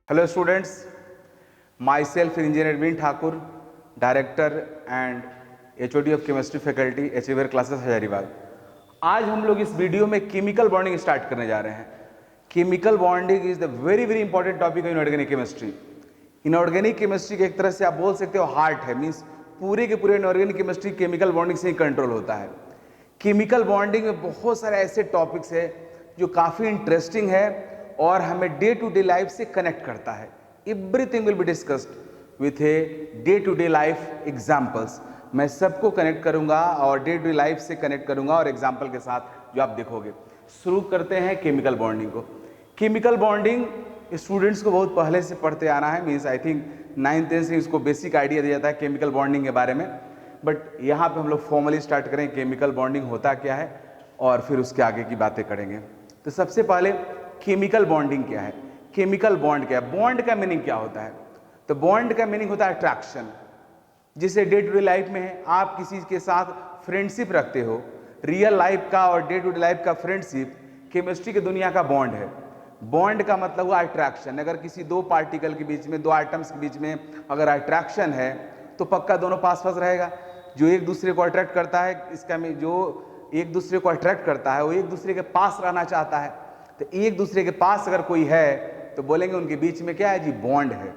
Hello students, myself Engineer Edwin Thakur, Director and HOD of Chemistry Faculty, HAVR Classes Hazaribagh. आज हम लोग इस video में केमिकल बॉन्डिंग स्टार्ट करने जा रहे हैं। Chemical bonding is the very important topic in inorganic chemistry. Inorganic chemistry के एक तरह से आप बोल सकते हो हार्ट है, मीन्स पूरे के पूरे इनऑर्गेनिक केमिस्ट्री केमिकल बॉन्डिंग से ही कंट्रोल होता है। केमिकल बॉन्डिंग में बहुत सारे ऐसे टॉपिक्स है जो काफ़ी इंटरेस्टिंग है और हमें डे टू डे लाइफ से कनेक्ट करता है। Everything will be discussed with a day to day life examples. मैं सबको कनेक्ट करूंगा और डे टू डे लाइफ से कनेक्ट करूंगा और एग्जाम्पल के साथ जो आप देखोगे। शुरू करते हैं केमिकल बॉन्डिंग को। केमिकल बॉन्डिंग स्टूडेंट्स को बहुत पहले से पढ़ते आना है, मीन्स आई थिंक 9th-10th से इसको बेसिक आइडिया दिया जाता है केमिकल बॉन्डिंग के बारे में। बट यहाँ पे हम लोग फॉर्मली स्टार्ट करें केमिकल बॉन्डिंग होता क्या है और फिर उसके आगे की बातें करेंगे। तो सबसे पहले केमिकल बॉन्डिंग क्या है, केमिकल बॉन्ड क्या है, बॉन्ड का मीनिंग क्या होता है। तो बॉन्ड का मीनिंग होता है अट्रैक्शन। जिसे डे टू डे लाइफ में है, आप किसी के साथ फ्रेंडशिप रखते हो, रियल लाइफ का और डे टू डे लाइफ का फ्रेंडशिप केमिस्ट्री की दुनिया का बॉन्ड है। बॉन्ड का मतलब हुआ अट्रैक्शन। अगर किसी दो पार्टिकल के बीच में, दो आइटम्स के बीच में अगर अट्रैक्शन है तो पक्का दोनों पास पास रहेगा। जो एक दूसरे को अट्रैक्ट करता है, इसका में जो एक दूसरे को अट्रैक्ट करता है वो एक दूसरे के पास रहना चाहता है। तो एक दूसरे के पास अगर कोई है तो बोलेंगे उनके बीच में क्या है जी, बॉन्ड है,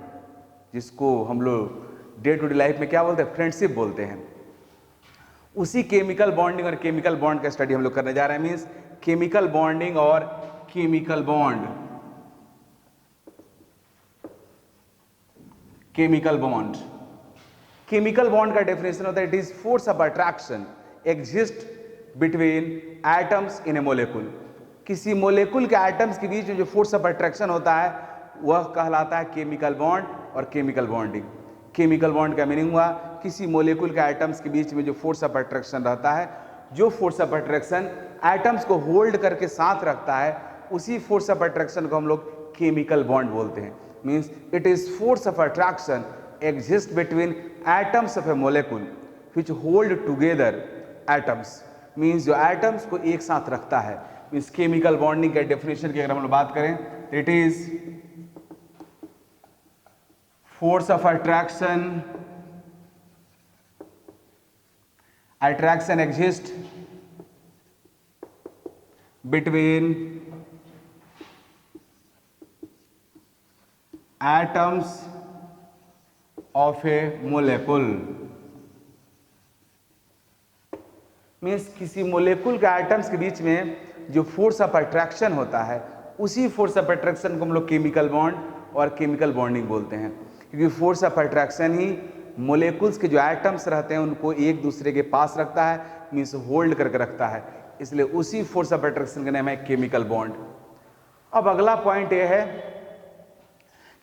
जिसको हम लोग डे टू डे लाइफ में क्या बोलते हैं, फ्रेंडशिप बोलते हैं। उसी केमिकल बॉन्डिंग और केमिकल बॉन्ड का स्टडी हम लोग करने जा रहे हैं। मीन्स केमिकल बॉन्डिंग और chemical bond. Chemical bond, chemical bond का डेफिनेशन होता है it is force of attraction exist between atoms in a molecule. किसी मोलेकुल के एटम्स के बीच में जो फोर्स ऑफ अट्रैक्शन होता है वह कहलाता है केमिकल बॉन्ड और केमिकल बॉन्डिंग। केमिकल बॉन्ड का मीनिंग हुआ किसी मोलेकुल के एटम्स के बीच में जो फोर्स ऑफ अट्रैक्शन रहता है, जो फोर्स ऑफ अट्रैक्शन एटम्स को होल्ड करके साथ रखता है, उसी फोर्स ऑफ अट्रैक्शन को हम लोग केमिकल बॉन्ड बोलते हैं। Means it is force of attraction exist between atoms of a molecule which hold together atoms. Means जो एटम्स को एक साथ रखता है। मीन्स केमिकल बॉन्डिंग के डेफिनेशन की अगर हम लोग बात करें तो it is force of attraction exists between atoms of a molecule। Means किसी मोलेकुल के एटम्स के बीच में जो फोर्स ऑफ अट्रैक्शन होता है, उसी फोर्स ऑफ अट्रैक्शन को हम लोग केमिकल बॉन्ड और केमिकल बॉन्डिंग बोलते हैं। क्योंकि फोर्स ऑफ अट्रैक्शन ही मोलेकुल्स के जो एटम्स रहते हैं उनको एक दूसरे के पास रखता है, मीन्स होल्ड करके रखता है, इसलिए उसी फोर्स ऑफ अट्रैक्शन का नाम है केमिकल बॉन्ड। अब अगला पॉइंट यह है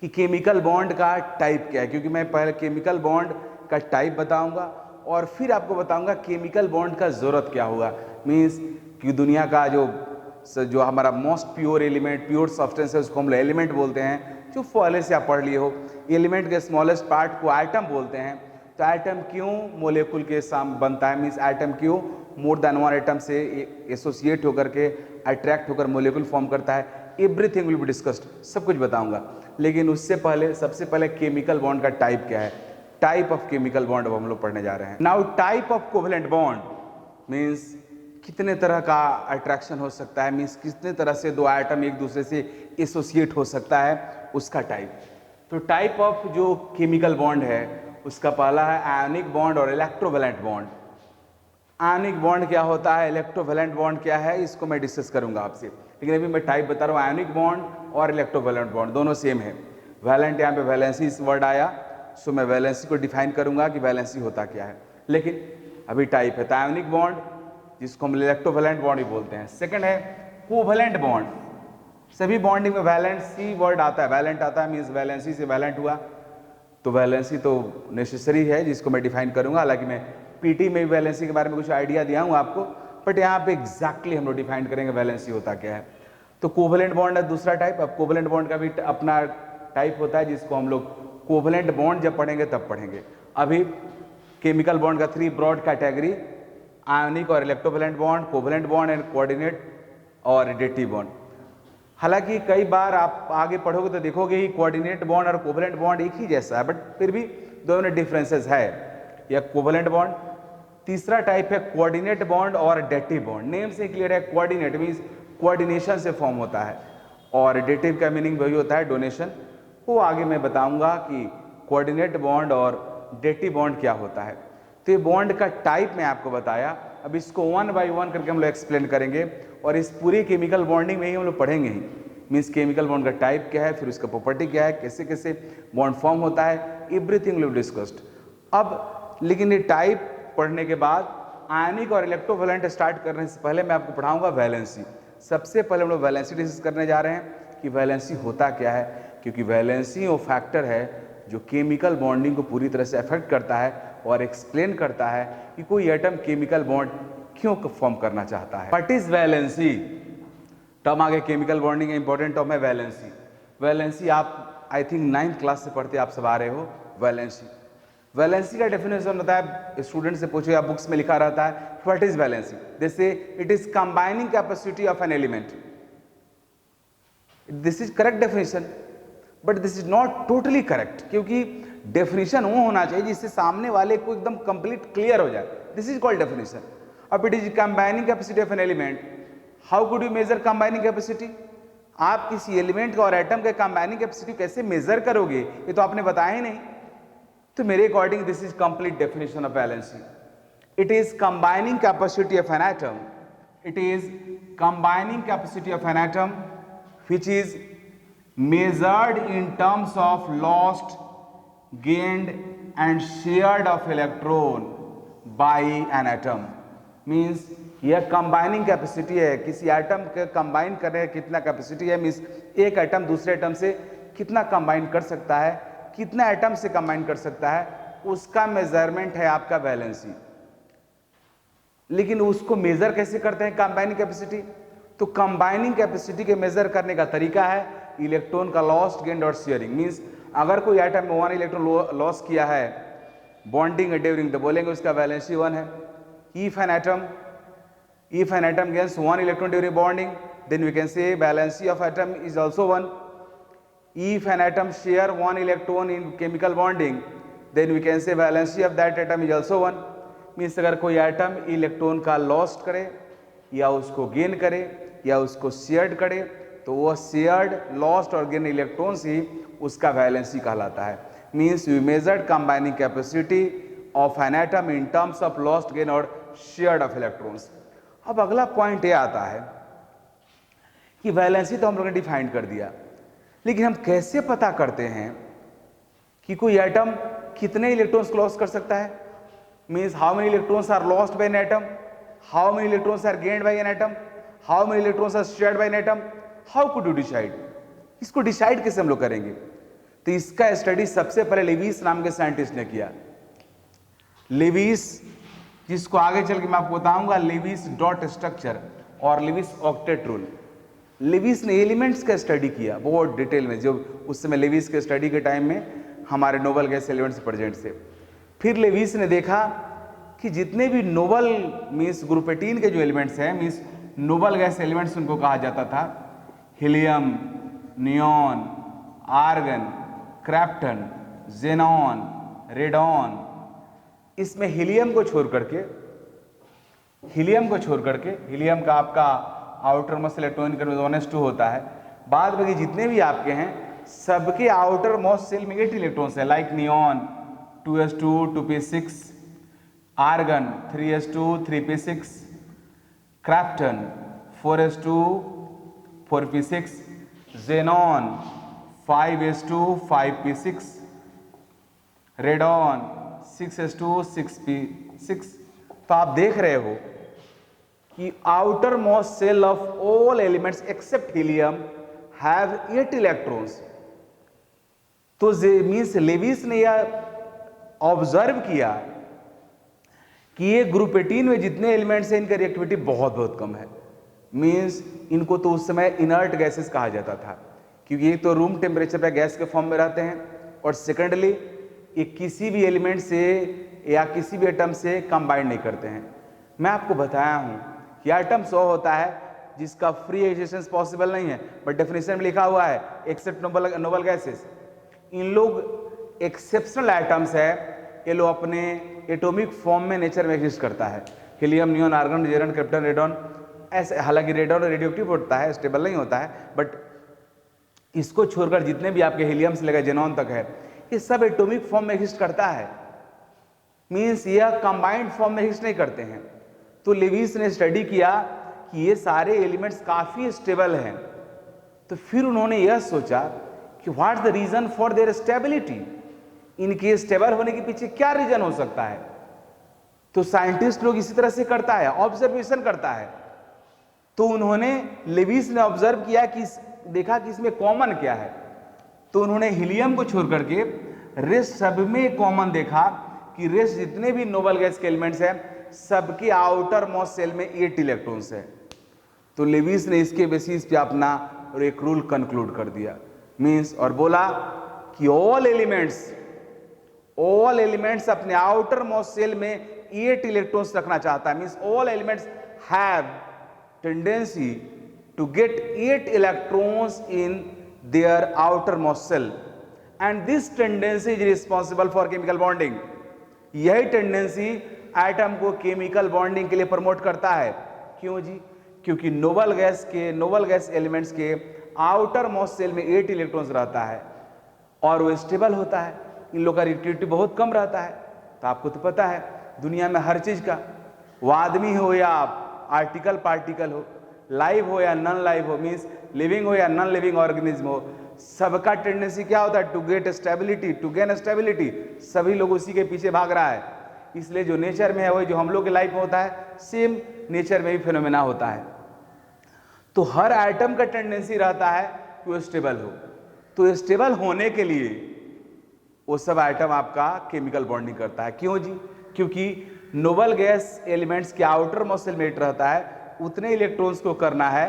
कि केमिकल बॉन्ड का टाइप क्या है, क्योंकि मैं पहले केमिकल बॉन्ड का टाइप बताऊंगा और फिर आपको बताऊंगा केमिकल बॉन्ड का जरूरत क्या होगा। मीन्स कि दुनिया का जो हमारा most pure element, pure substance है, उसको हम लोग एलिमेंट बोलते हैं। जो पहले से आप पढ़ लिए हो, एलिमेंट के स्मॉलेस्ट पार्ट को एटम बोलते हैं। तो एटम क्यों मोलेकुल के साथ बनता है, मीन्स एटम क्यों मोर देन वन एटम से एसोसिएट होकर के अट्रैक्ट होकर मोलेकुल फॉर्म करता है, एवरीथिंग विल बी डिस्कस्ड, सब कुछ बताऊंगा। लेकिन उससे पहले सबसे पहले केमिकल बॉन्ड का टाइप क्या है, टाइप ऑफ केमिकल बॉन्ड अब हम लोग पढ़ने जा रहे हैं। Now type of covalent bond means कितने तरह का अट्रैक्शन हो सकता है, मीन्स कितने तरह से दो एटम एक दूसरे से एसोसिएट हो सकता है, उसका टाइप। तो टाइप ऑफ जो केमिकल बॉन्ड है उसका पहला है आयनिक बॉन्ड और इलेक्ट्रोवैलेंट बॉन्ड। आयनिक बॉन्ड क्या होता है, इलेक्ट्रोवैलेंट बॉन्ड क्या है, इसको मैं डिस्कस करूंगा आपसे। लेकिन अभी मैं टाइप बता रहा हूँ, आयनिक बॉन्ड और इलेक्ट्रोवैलेंट बॉन्ड दोनों सेम है। वैलेंट यहाँ पे वैलेंसी इस वर्ड आया, सो मैं वैलेंसी को डिफाइन करूंगा कि वैलेंसी होता क्या है। लेकिन अभी टाइप है तो आयनिक बॉन्ड, जिसको हम इलेक्ट्रोवैलेंट बॉन्ड भी बोलते हैं। सेकंड है कोवैलेंट बॉन्ड। सभी बॉन्डिंग में वैलेंसी वर्ड आता है, वैलेंट आता है, मीन्स वैलेंसी से वैलेंट हुआ, तो वैलेंसी तो नेसेसरी है जिसको मैं डिफाइन करूंगा। हालांकि मैं पीटी में भी वैलेंसी के बारे में कुछ आइडिया दिया हूँ आपको, बट यहाँ पे एग्जैक्टली हम लोग डिफाइन करेंगे वैलेंसी होता क्या है। तो कोवैलेंट बॉन्ड है दूसरा टाइप। अब कोवैलेंट बॉन्ड का भी अपना टाइप होता है, जिसको हम लोग कोवैलेंट बॉन्ड जब पढ़ेंगे तब पढ़ेंगे। अभी केमिकल बॉन्ड का 3 ब्रॉड कैटेगरी, आयनिक और electrovalent bond, covalent bond and coordinate और रिलेटिव बॉन्ड। हालांकि कई बार आप आगे पढ़ोगे तो देखोगे ही कोऑर्डिनेट बॉन्ड और कोवलेंट बॉन्ड एक ही जैसा है, बट फिर भी दोनों में डिफरेंसेस है। या कोवलेंट बॉन्ड। तीसरा टाइप है कोऑर्डिनेट बॉन्ड और डेटिव बॉन्ड। नेम से क्लियर है, कोऑर्डिनेट मीन्स कोऑर्डिनेशन से फॉर्म होता है, और डेटिव का मीनिंग वही होता है डोनेशन। वो आगे मैं बताऊंगा कि कोऑर्डिनेट बॉन्ड और डेटिव बॉन्ड क्या होता है। तो ये बॉन्ड का टाइप मैं आपको बताया, अब इसको वन बाय वन करके हम लोग एक्सप्लेन करेंगे, और इस पूरी केमिकल बॉन्डिंग में ही हम लोग पढ़ेंगे ही। मीन्स केमिकल बॉन्ड का टाइप क्या है, फिर उसका प्रॉपर्टी क्या है, कैसे कैसे बॉन्ड फॉर्म होता है, एवरीथिंग वी डिस्कस्ड। अब लेकिन ये टाइप पढ़ने के बाद आयनिक और इलेक्ट्रोवैलेंट स्टार्ट करने से पहले मैं आपको पढ़ाऊंगा वैलेंसी। सबसे पहले हम लोग वैलेंसी डिस्कस करने जा रहे हैं कि वैलेंसी होता क्या है, क्योंकि वैलेंसी वो फैक्टर है जो केमिकल बॉन्डिंग को पूरी तरह से अफेक्ट करता है और एक्सप्लेन करता है कि कोई एटम केमिकल बॉन्ड क्यों फॉर्म करना चाहता है। What is valency? टर्म आगे केमिकल बॉन्डिंग इंपॉर्टेंट टर्म है वैलेंसी। वैलेंसी आप आई थिंक 9th क्लास से पढ़ते आप सब आ रहे हो। वैलेंसी, वैलेंसी का डेफिनेशन होता है, स्टूडेंट से पूछो या बुक्स में लिखा रहता है, व्हाट इज वैलेंसी? जैसे it is combining capacity of an element. This is correct definition, but this is not totally correct, क्योंकि डेफिनेशन वो होना चाहिए जिससे सामने वाले को एकदम कंप्लीट क्लियर हो जाए। This is called definition. अब it is combining capacity of an element, how could you measure combining capacity? आप किसी एलिमेंट का और एटम के कंबाइनिंग कैपेसिटी कैसे मेजर करोगे, ये तो आपने बताया ही नहीं। तो मेरे according this is complete definition of valency. It is combining capacity of an atom, it is combining capacity of an atom which is measured in terms of lost, gained and shared of electron by an atom। means यह combining capacity है, किसी atom के combine करने का कितना capacity है, means एक atom दूसरे एटम से कितना कंबाइन कर सकता है, कितना एटम से कंबाइन कर सकता है, उसका मेजरमेंट है आपका वैलेंसी। लेकिन उसको मेजर कैसे करते हैं कंबाइनिंग कैपेसिटी? तो कंबाइनिंग कैपेसिटी के मेजर करने का तरीका है इलेक्ट्रॉन का लॉस्ट, गेन्ड और शेयरिंग। मींस अगर कोई एटम में 1 इलेक्ट्रॉन लॉस किया है बॉन्डिंग ड्यूरिंग, तो बोलेंगे उसका वैलेंसी 1 है। If an atom gains 1 electron during bonding, then we can say valency of atom is also 1। If an atom share 1 electron in chemical bonding, then we can say valency of that atom is also 1। Means अगर कोई atom electron का lost करे या उसको gain करे या उसको shared करे, तो वो शेयर्ड, लॉस्ट और गेन इलेक्ट्रॉन्स ही उसका वैलेंसी कहलाता है। Means we measured combining capacity of an atom in terms of lost, gain और शेयर्ड ऑफ इलेक्ट्रॉन्स। अब अगला पॉइंट ये आता है कि वैलेंसी तो हम लोगों ने डिफाइन कर दिया, लेकिन हम कैसे पता करते हैं कि कोई एटम कितने इलेक्ट्रॉन्स लॉस कर सकता है? Means how many electrons are lost by an atom, how many electrons are gained by an atom, how many electrons are shared by an atom, how could you decide? इसको decide कैसे हम लोग करेंगे? तो इसका स्टडी सबसे पहले Levi's नाम के साइंटिस्ट ने किया। लेविस, जिसको आगे चल के मैं आपको बताऊंगा लेविस डॉट स्ट्रक्चर और लेविस ऑक्टेट रूल। लेविस ने एलिमेंट्स का स्टडी किया बहुत डिटेल में, जो उस समय लेविस के स्टडी के टाइम में हमारे नोबल गैस एलिमेंट्स प्रेजेंट थे। फिर लेविस ने देखा कि जितने भी नोबल मीन्स ग्रुप 18 के जो एलिमेंट्स हैं, मीन्स नोबल गैस एलिमेंट्स उनको कहा जाता था, helium, neon, argon, krypton, xenon, radon. इसमें हीलियम को छोड़ करके हीलियम का आपका आउटर मोस्ट इलेक्ट्रॉन का 1s2 होता है। बाद में जितने भी आपके हैं सबके आउटर मोस्ट शेल में 8 इलेक्ट्रॉन्स है, like neon 2s2 2p6, argon 3s2 3p6, krypton 4s2 4p6, xenon 5s2 5p6, radon 6s2 6p6। तो आप देख रहे हो कि outer most shell of all elements except helium have 8 electrons. तो मीन्स लेविस ने यह ऑब्जर्व किया कि ये ग्रुप 18 में जितने एलिमेंट्स हैं इनका रिएक्टिविटी बहुत कम है। मीन्स इनको तो उस समय इनर्ट गैसेस कहा जाता था, क्योंकि ये तो रूम टेम्परेचर पे गैस के फॉर्म में रहते हैं, और सेकेंडली ये किसी भी एलिमेंट से या किसी भी एटम से कंबाइन नहीं करते हैं। मैं आपको बताया हूँ कि एटम 100 होता है, जिसका फ्री एग्जिस्टेंस पॉसिबल नहीं है, बट डेफिनेशन में लिखा हुआ है एक्सेप्ट नोबल गैसेस। इन लोग एक्सेप्शनल एटम्स है, ये लोग अपने एटॉमिक फॉर्म में नेचर में एग्जिस्ट करता है। हीलियम, नियॉन, आर्गन, जेरन, क्रिप्टन, रेडॉन, ऐसे। हालांकि रेडॉन रेडियोएक्टिव होता है, स्टेबल नहीं होता है, बट इसको छोड़कर जितने भी आपके हीलियम से लेकर जेनॉन तक है, ये सब एटॉमिक फॉर्म में एग्जिस्ट करता है। मीन्स यह कंबाइंड फॉर्म में एग्जिस्ट नहीं करते हैं। तो लेविस ने स्टडी किया कि ये सारे एलिमेंट्स काफी स्टेबल हैं, तो फिर उन्होंने यह सोचा कि what's the reason for their stability, इनके स्टेबल होने के पीछे क्या रीजन हो सकता है। तो साइंटिस्ट लोग इसी तरह से करता है, ऑब्जर्वेशन करता है। तो उन्होंने लेविस ने ऑब्जर्व किया कि देखा कि इसमें कॉमन क्या है, तो उन्होंने हीलियम को छोड़ करके रेस्ट सब में कॉमन देखा कि रेस्ट जितने भी नोबल गैस के एलिमेंट्स हैं सबके आउटर मोस्ट शेल में 8 इलेक्ट्रॉन्स है। तो लेविस ने इसके बेसिस पे अपना एक रूल कंक्लूड कर दिया, मींस, और बोला कि ऑल एलिमेंट्स अपने आउटर मोस्ट शेल में 8 इलेक्ट्रॉन्स रखना चाहता है। Means all elements have tendency to get 8 electrons in their outermost cell and this tendency is responsible for chemical bonding। यही टेंडेंसी एटम को केमिकल बॉन्डिंग के लिए प्रमोट करता है। क्यों जी? क्योंकि नोबल गैस एलिमेंट्स के आउटर मोस्ट सेल में 8 इलेक्ट्रॉन्स रहता है और वो स्टेबल होता है। इन लोग का रिएक्टिविटी बहुत कम रहता है। तो आपको तो पता है दुनिया में हर चीज का, वो आदमी हो या आर्टिकल पार्टिकल हो, लाइव हो या नॉन लाइव हो, मीन्स लिविंग हो या नॉन लिविंग ऑर्गेनिज्म हो, सबका टेंडेंसी क्या होता है? To get stability, to gain stability. सभी लोग उसी के पीछे भाग रहा है। इसलिए जो नेचर में है वही जो हम लोग के लाइफ में होता है, सेम नेचर में भी फिनोमेना होता है। तो हर एटम का टेंडेंसी रहता है कि वो स्टेबल हो। तो स्टेबल होने के लिए वो सब एटम आपका केमिकल बॉन्डिंग करता है। क्यों जी? क्योंकि नोबल गैस एलिमेंट्स के आउटर मोस्ट शेल में 8 रहता है, उतने इलेक्ट्रॉन्स को करना है।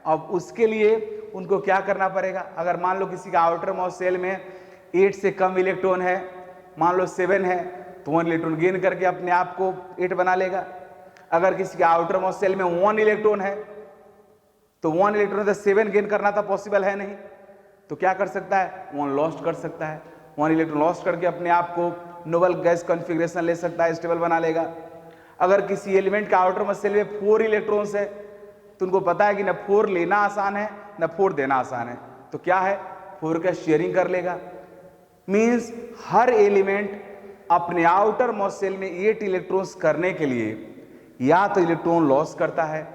अब उसके लिए उनको क्या करना पड़ेगा? अगर मान लो किसी का आउटर मोस्ट शेल में 8 से कम इलेक्ट्रॉन है, मान लो 7 है, तो 1 इलेक्ट्रॉन गेन करके अपने आप को 8 बना लेगा। अगर किसी का आउटर मोस्ट शेल में 1 इलेक्ट्रॉन है, तो 1 इलेक्ट्रॉन से 7 गेन करना तो पॉसिबल है नहीं, तो क्या कर सकता है? 1 लॉस्ट कर सकता है। 1 इलेक्ट्रॉन लॉस्ट करके अपने आप को नोबल गैस कॉन्फ़िगरेशन ले सकता है, स्टेबल बना लेगा। अगर किसी एलिमेंट का आउटर मोस्ट शेल में 4 इलेक्ट्रॉन्स है, तो उनको पता है कि ना 4 लेना आसान है ना 4 देना आसान है, तो क्या है? 4 का शेयरिंग कर लेगा। मींस हर एलिमेंट अपने आउटर मोस्ट शेल में 8 इलेक्ट्रॉन्स करने के लिए या तो इलेक्ट्रॉन लॉस करता है,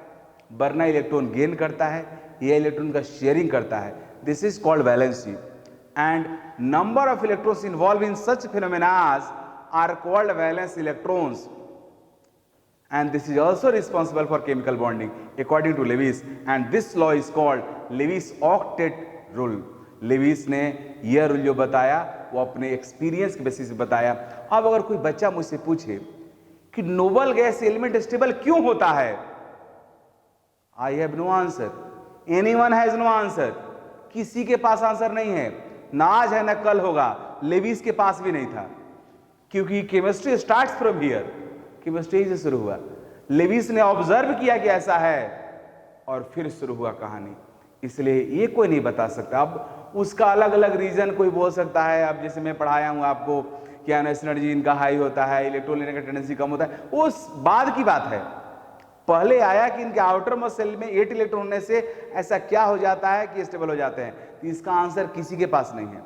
वरना इलेक्ट्रॉन गेन करता है, या इलेक्ट्रॉन का शेयरिंग करता है। This is called valency and number of electrons involve in such phenomenas are called valence electrons and this is also responsible for chemical bonding according to Lewis, and this law is called Lewis octet rule। Lewis ने यह rule जो बताया वो अपने experience के basis पे बताया। अब अगर कोई बच्चा मुझसे पूछे कि नोबल गैस एलिमेंट स्टेबल क्यों होता है, I have no answer, anyone has no answer. किसी के पास आंसर नहीं है, ना आज है ना कल होगा। लेविस के पास भी नहीं था, क्योंकि chemistry starts from here, chemistry से शुरू हुआ। लेविस ने ऑब्जर्व किया कि ऐसा है और फिर शुरू हुआ कहानी। इसलिए ये कोई नहीं बता सकता। अब उसका अलग अलग रीजन कोई बोल सकता है। अब जैसे मैं पढ़ाया हूं आपको कि एनर्जी इनका हाई होता है, इलेक्ट्रॉन लेने का टेंडेंसी कम होता है, वो बाद की बात है। पहले आया कि इनके आउटर मोस्ट शेल में 8 इलेक्ट्रॉन होने से ऐसा क्या हो जाता है कि स्टेबल हो जाते हैं। तो इसका आंसर किसी के पास नहीं है।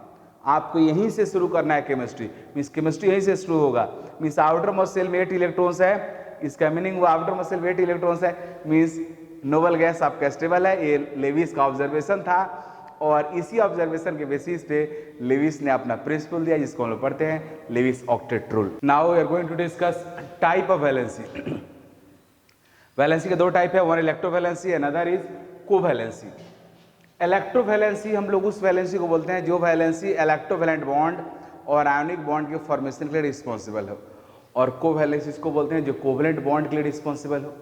आपको यहीं से शुरू करना है केमिस्ट्री। मींस केमिस्ट्री यहीं से शुरू होगा। मींस आउटर मोस्ट शेल में 8 इलेक्ट्रॉन्स है, इसका मीनिंग वो आउटर मोस्ट शेल में 8 इलेक्ट्रॉन्स है, मींस नोबल गैस आपका स्टेबल है। ये लेविस का ऑब्जर्वेशन था और इसी ऑब्जर्वेशन के बेसिस पे लेविस ने अपना प्रिंसिपल दिया, जिसको हम लोग पढ़ते हैं Lewis octet rule. Now we are going to discuss type of valency. Valency के 2 टाइप है, one electrovalency, another is covalency. Electrovalency हम लोग उस वैलेंसी को बोलते हैं जो वैलेंसी इलेक्ट्रोवैलेंट बॉन्ड और आयोनिक बॉन्ड के फॉर्मेशन के लिए रिस्पॉन्सिबल हो, और कोवैलेंसी इसको बोलते हैं जो कोवलेंट बॉन्ड के लिए रिस्पॉन्सिबल हो।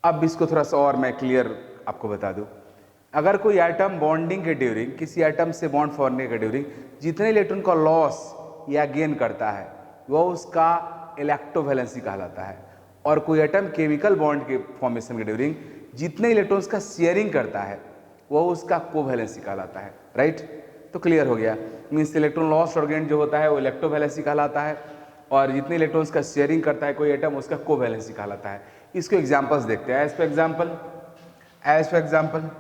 अब इसको थोड़ा सा और मैं क्लियर आपको बता दूं। अगर कोई एटम बॉन्डिंग के ड्यूरिंग, किसी एटम से बॉन्ड फॉर्मने के ड्यूरिंग जितने इलेक्ट्रॉन का लॉस या गेन करता है वह उसका इलेक्ट्रोवैलेंसी कहलाता है। और कोई एटम केमिकल बॉन्ड के फॉर्मेशन के ड्यूरिंग जितने इलेक्ट्रॉन्स का शेयरिंग करता है वो उसका कोवैलेंसी कहलाता है, राइट। तो क्लियर हो गया, मीन्स इलेक्ट्रॉन लॉस्ट और गेन जो होता है वो इलेक्ट्रोवैलेंसी कहलाता है, और जितने इलेक्ट्रॉन्स का शेयरिंग करता है कोई एटम उसका कोवैलेंसी कहलाता है। इसको एग्जांपल्स देखते हैं। एज फॉर एग्जांपल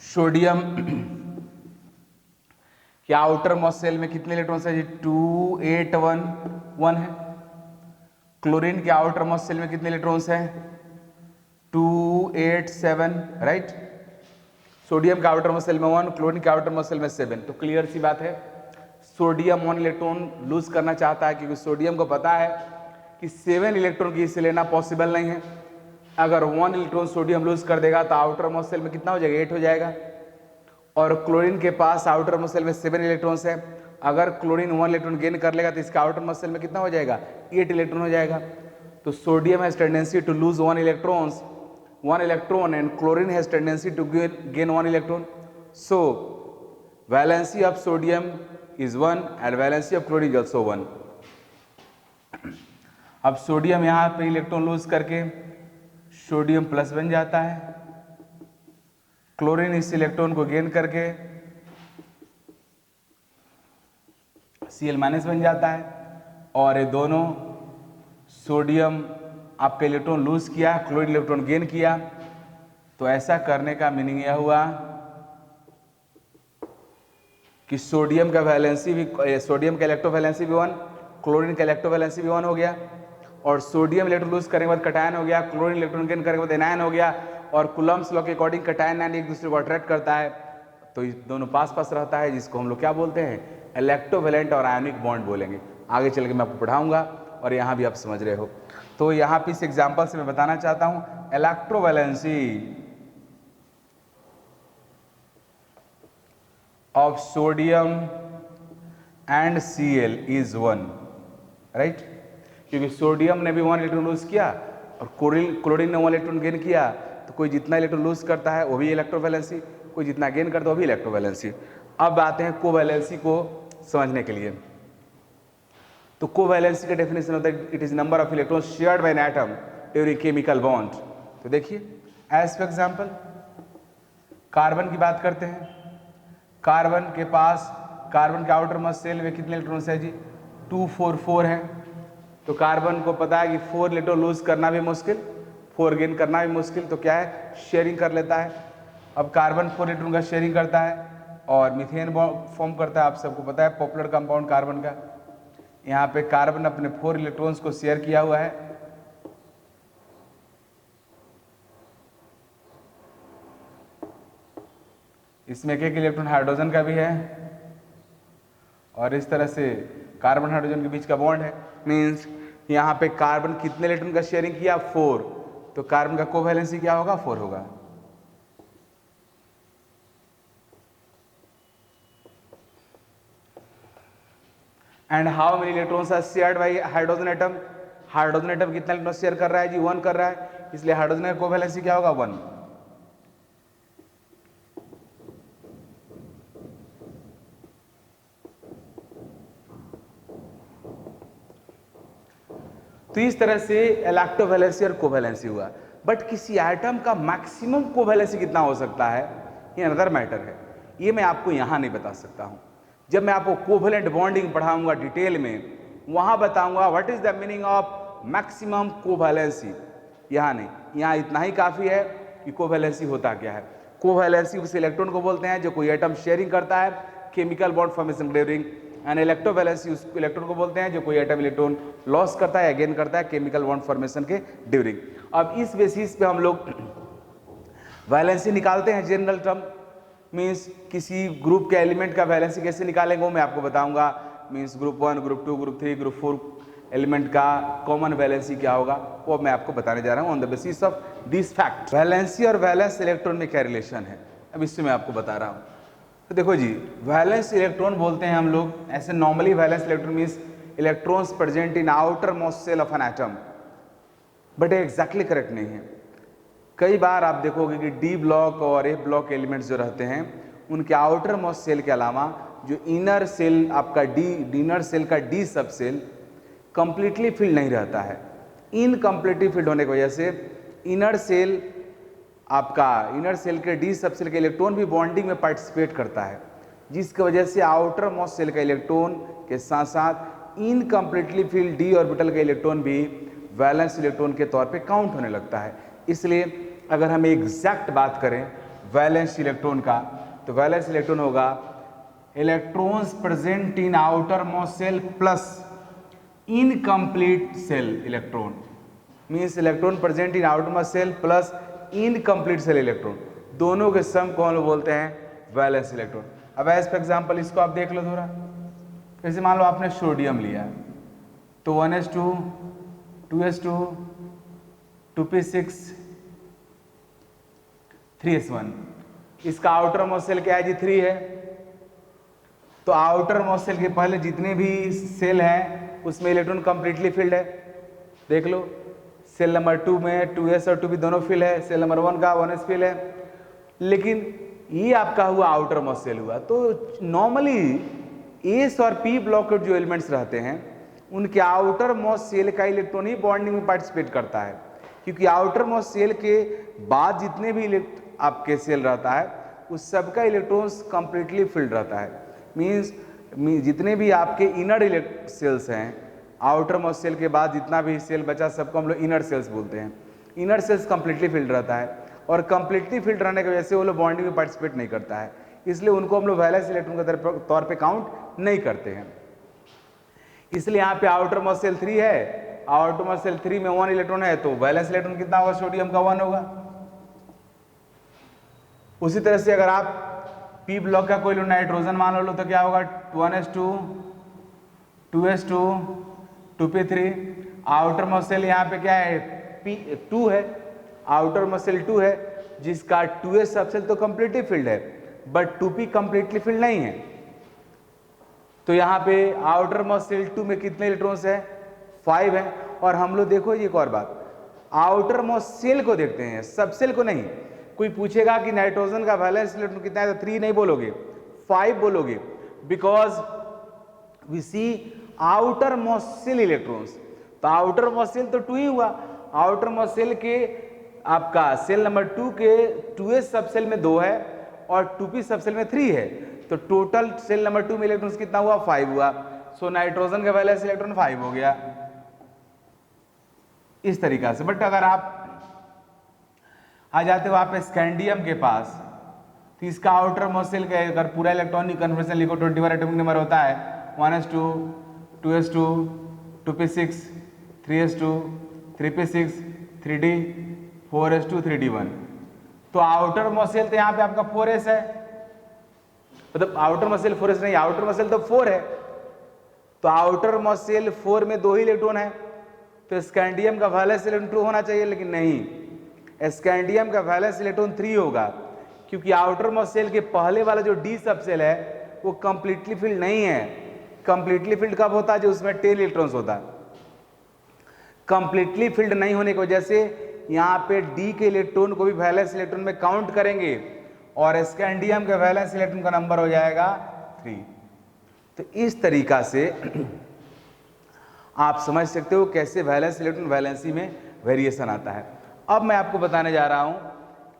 सोडियम क्या आउटर मोस्ट सेल में कितने इलेक्ट्रॉन्स है जी? 281 है। क्लोरीन के आउटर मोस्ट सेल में कितने इलेक्ट्रॉन्स हैं? 287, राइट। सोडियम के आउटर मोस्ट सेल में 1, क्लोरीन के आउटर मोस्ट सेल में 7। तो क्लियर सी बात है, सोडियम 1 इलेक्ट्रॉन लूज करना चाहता है, क्योंकि सोडियम को पता है कि 7 इलेक्ट्रॉन की इससे लेना पॉसिबल नहीं है। अगर 1 इलेक्ट्रॉन सोडियम लूज कर देगा तो आउटर मोस्ट सेल में कितना हो जाएगा? 8 हो जाएगा। और क्लोरीन के पास आउटर मोस्ट सेल में 7 इलेक्ट्रॉन्स है, अगर क्लोरीन 1 इलेक्ट्रॉन गेन कर लेगा तो इसका आउटर मोस्ट सेल में कितना हो जाएगा? 8 इलेक्ट्रॉन हो जाएगा। तो sodium has tendency to lose 1 electron and chlorine has tendency to gain 1 electron. So valency of sodium is 1 and valency of chlorine is also 1। अब सोडियम यहाँ पे इलेक्ट्रॉन लूज करके सोडियम प्लस बन जाता है, क्लोरीन इस इलेक्ट्रॉन को gain करके Cl माइनस बन जाता है, और ये दोनों सोडियम आपका इलेक्ट्रॉन लूज किया, क्लोरीन इलेक्ट्रॉन गेन किया। तो ऐसा करने का मीनिंग यह हुआ कि सोडियम का वैलेंसी भी, सोडियम का इलेक्ट्रोवैलेंसी भी 1, क्लोरीन का इलेक्ट्रोवैलेंसी भी 1 हो गया, और सोडियम इलेक्ट्रॉन लूज करने के बाद कटायन हो गया, क्लोरीन इलेक्ट्रॉन गेन करने के बाद एनायन हो गया, और कूलम्ब्स लॉ के अकॉर्डिंग कटायन एनायन एक दूसरे को अट्रैक्ट करता है, तो ये दोनों पास पास रहता है, जिसको हम लोग क्या बोलते हैं? इलेक्ट्रोवैलेंट और आयनिक बॉन्ड बोलेंगे। आगे चल के मैं आपको पढ़ाऊंगा और यहाँ भी आप समझ रहे हो। तो यहाँ पे इस एग्जाम्पल से मैं बताना चाहता हूँ electrovalency of sodium and Cl is 1, right. क्योंकि सोडियम ने भी 1 इलेक्ट्रॉन लूज किया और क्लोरीन ने 1 इलेक्ट्रॉन गेन किया, तो कोई जितना इलेक्ट्रॉन लूज करता है वो भी इलेक्ट्रोवैलेंसी, कोई जितना गेन करता है वो भी इलेक्ट्रोवैलेंसी। अब आते हैं कोवैलेंसी को समझने के लिए। तो कोवैलेंसी का डेफिनेशन होता है it is number of electron shared by an atom during chemical bond. तो देखिए एज फॉर एग्जांपल कार्बन की बात करते हैं। कार्बन के पास, कार्बन के आउटर मोस्ट सेल में कितने इलेक्ट्रॉन्स है जी? 244 है। तो कार्बन को पता है कि 4 इलेक्ट्रॉन लूज करना भी मुश्किल, 4 गेन करना भी मुश्किल, तो क्या है? शेयरिंग कर लेता है। अब कार्बन 4 इलेक्ट्रॉन का शेयरिंग करता है और मीथेन फॉर्म करता है। आप सबको पता है पॉपुलर कंपाउंड कार्बन का। यहाँ पे कार्बन अपने 4 इलेक्ट्रॉन्स को शेयर किया हुआ है, इसमें एक इलेक्ट्रॉन हाइड्रोजन का भी है, और इस तरह से कार्बन हाइड्रोजन के बीच का बॉन्ड है। मींस यहाँ पे कार्बन कितने इलेक्ट्रॉन का शेयरिंग किया? 4। तो कार्बन का कोवैलेंसी क्या होगा? 4 होगा। And how many electrons are shared by hydrogen atom? Hydrogen atom कितना इलेक्ट्रॉन शेयर कर रहा है जी? 1 कर रहा है, इसलिए हाइड्रोजन का कोवैलेंसी क्या होगा? 1। तो इस तरह से इलेक्ट्रोवैलेंसी और कोवैलेंसी हुआ। बट किसी एटम का मैक्सिमम कोवैलेंसी कितना हो सकता है, ये अनदर मैटर है, ये मैं आपको यहाँ नहीं बता सकता हूँ। जब मैं आपको कोवैलेंट बॉन्डिंग पढ़ाऊंगा डिटेल में, वहाँ बताऊंगा what is the meaning of maximum covalency. यहाँ नहीं, यहाँ इतना ही काफ़ी है कि कोवैलेंसी होता क्या है। कोवैलेंसी उस इलेक्ट्रॉन को बोलते हैं जो कोई एटम शेयरिंग करता है chemical bond formation during, and electrovalency उस इलेक्ट्रॉन को बोलते हैं जो कोई एटम इलेक्ट्रॉन लॉस करता है या गेन करता है केमिकल बॉन्ड फॉर्मेशन के ड्यूरिंग। अब इस बेसिस पे हम लोग वैलेंसी निकालते हैं जनरल टर्म। मींस किसी ग्रुप के एलिमेंट का वैलेंसी कैसे निकालेंगे वो मैं आपको बताऊंगा। Means group 1, group 2, group 3, group 4 element का कॉमन वैलेंसी क्या होगा वो मैं आपको बताने जा रहा हूँ on the basis of this fact. Valency और वैलेंस इलेक्ट्रॉन में क्या रिलेशन है, अब इससे मैं आपको बता रहा हूँ। तो देखो जी, वैलेंस इलेक्ट्रॉन बोलते हैं हम लोग, ऐसे normally valence electron means electrons present in outer most cell of an atom, but exactly correct नहीं है। कई बार आप देखोगे कि डी ब्लॉक और ए ब्लॉक एलिमेंट्स जो रहते हैं उनके आउटर मोस्ट सेल के अलावा जो इनर सेल आपका इनर सेल का डी सब सेल कंप्लीटली फिल नहीं रहता है। इनकम्प्लीटली फिल्ड होने की वजह से इनर सेल के डी सबसेल का इलेक्ट्रॉन भी बॉन्डिंग में पार्टिसिपेट करता है, जिसकी वजह से आउटर मोस्ट सेल का इलेक्ट्रॉन के साथ साथ इनकम्प्लीटली फिल्ड डी ऑर्बिटल का इलेक्ट्रॉन भी वैलेंस इलेक्ट्रॉन के तौर पे काउंट होने लगता है। इसलिए अगर हम एग्जैक्ट बात करें वैलेंस इलेक्ट्रॉन का, तो वैलेंस इलेक्ट्रॉन होगा electrons present in outer most cell plus incomplete cell electron, means electron present in outer most cell plus incomplete cell electron, दोनों के सम को हम लोग बोलते हैं वैलेंस इलेक्ट्रॉन। अब एज फॉर एग्जाम्पल इसको आप देख लो थोड़ा, जैसे मान लो आपने सोडियम लिया तो 1s2 2s2 2p6 3s1, इसका आउटर मोस्ट सेल क्या है जी 3 है, तो आउटर मोस्ट सेल के पहले जितने भी सेल हैं उसमें इलेक्ट्रॉन कंप्लीटली फिल्ड है। देख लो सेल नंबर 2 में 2s और 2p दोनों फिल है, सेल नंबर 1 का 1s फिल है, लेकिन ये आपका हुआ आउटर मोस्ट सेल हुआ। तो नॉर्मली एस और पी ब्लॉक के जो एलिमेंट्स रहते हैं उनके आउटर मोस्ट सेल का इलेक्ट्रॉन ही बॉन्डिंग में पार्टिसिपेट करता है, क्योंकि आउटर मोस्ट सेल के बाद जितने भी आपके सेल रहता है उस सबका इलेक्ट्रॉन्स कंप्लीटली फिल्ड रहता है। मीन्स जितने भी आपके इनर सेल्स हैं, आउटर मोस्ट सेल के बाद जितना भी सेल बचा सबको हम लोग इनर सेल्स बोलते हैं। इनर सेल्स कंप्लीटली फिल्ड रहता है और कंप्लीटली फिल्ड रहने की वजह से वो लोग बॉन्डिंग में पार्टिसिपेट नहीं करता है, इसलिए उनको हम लोग वैलेंस इलेक्ट्रॉन के तौर पे काउंट नहीं करते हैं। इसलिए यहाँ पे आउटर मोस्ट सेल 3 है, आउटर मोस्ट सेल 3 में 1 इलेक्ट्रॉन है, तो वैलेंस इलेक्ट्रॉन कितना होगा, सोडियम का 1 होगा। उसी तरह से अगर आप पी ब्लॉक का कोई नाइट्रोजन मान लो तो क्या होगा 1s2 2s2 2p3, outer most cell यहाँ पे क्या है P2 है, आउटर मोस्ट सेल 2 है जिसका 2s सबसेल तो कंप्लीटली फिल्ड है बट 2p कंप्लीटली फिल्ड नहीं है। तो यहाँ पे आउटर मोस्ट सेल 2 में कितने इलेक्ट्रॉन्स है 5 है। और हम लोग देखो ये एक और बात, आउटर मोस्ट सेल को देखते हैं सबसेल को नहीं। कोई पूछेगा कि नाइट्रोजन का वैलेंस इलेक्ट्रॉन कितना है तो 3 नहीं बोलोगे 5 बोलोगे, because we see outer most cell electrons. तो आउटर मोस्ट सेल तो 2 ही हुआ, आउटर मोस्ट सेल के आपका सेल नंबर 2 के 2s सबसेल में 2 है और 2p सबसेल में 3 है, तो टोटल सेल नंबर 2 में इलेक्ट्रॉन्स कितना हुआ 5 हुआ। सो नाइट्रोजन का वैलेंस इलेक्ट्रॉन 5 हो गया इस तरीका से। बट अगर आप आ जाते हो आप स्कैंडियम के पास, तो इसका आउटर मोस्ट सेल का अगर पूरा इलेक्ट्रॉनिक कन्फर्मेशन लिखो 21 एटॉमिक नंबर होता है 1s2 2s2 2p6 3s2 3p6 3d 4s2 3d1। तो आउटर मोस्ट सेल तो यहाँ पे आपका 4s है, मतलब आउटर मोस्ट सेल 4s नहीं, आउटर मोस्ट सेल तो 4 है, तो आउटर मोस्ट सेल 4 में 2 ही इलेक्ट्रॉन है, तो स्कैंडियम का वैलेंस इलेक्ट्रॉन 2 होना चाहिए, लेकिन नहीं, स्कैंडियम का वैलेंस इलेक्ट्रॉन 3 होगा, क्योंकि आउटर मोस्ट सेल के पहले वाला जो डी सबसेल है वो कंप्लीटली फिल्ड नहीं है। कंप्लीटली फिल्ड कब होता है, जो उसमें 10 इलेक्ट्रॉन्स होता है। कंप्लीटली फिल्ड नहीं होने की वजह से यहाँ पे डी के इलेक्ट्रॉन को भी वैलेंस इलेक्ट्रॉन में काउंट करेंगे और स्कैंडियम का वैलेंस इलेक्ट्रॉन का नंबर हो जाएगा 3। तो इस तरीका से आप समझ सकते हो कैसे वैलेंस इलेक्ट्रॉन वैलेंसी में वेरिएशन आता है। अब मैं आपको बताने जा रहा हूं